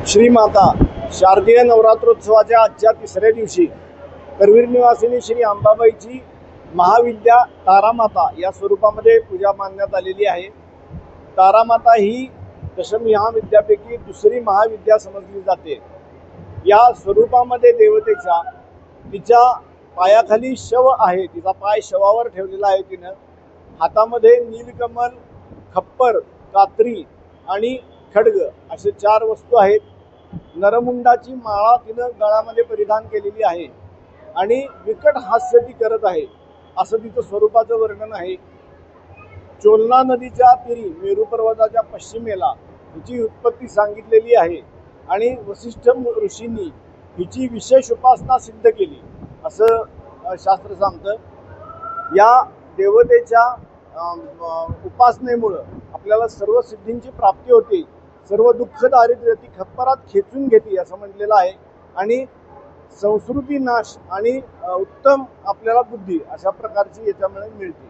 श्रीमाता शारदीय नवरात्रोत्सवाच्या आजच्या तिसऱ्या दिवशी करवीर निवासिनी श्री अंबाबाईची महाविद्या तारामाता या स्वरूपामध्ये पूजा मानण्यात आलेली आहे। तारामाता ही दशमहाविद्यापैकी दुसरी महाविद्या समजली जाते। या स्वरूपामध्ये देवतेचा तिच्या पायाखाली शव आहे, तिचा पाय शवावर ठेवलेला आहे। तिनं हातामध्ये नीलकमल, खप्पर, कात्री आणि खड्ग असे 4 वस्तू आहेत। नरमुंडाची माळा तिनं गळ्यामध्ये परिधान केलेली आहे आणि विकट हास्य ती करत आहे, असं तिचं स्वरूपाचं वर्णन आहे। चोलना नदीच्या तीरी मेरू पर्वताच्या पश्चिमेला हिची उत्पत्ती सांगितलेली आहे आणि वसिष्ठ ऋषींनी हिची विशेष उपासना सिद्ध केली असं शास्त्र सांगतं। या देवतेच्या उपासनेमुळे आपल्याला सर्व सिद्धींची प्राप्ती होते, सर्व दुःख दारिद्र्य ती खप्परात खेचून घेते असं म्हटलेलं आहे आणि संस्कृती नाश आणि उत्तम आपल्याला बुद्धी अशा प्रकारची याच्यामुळे मिळते।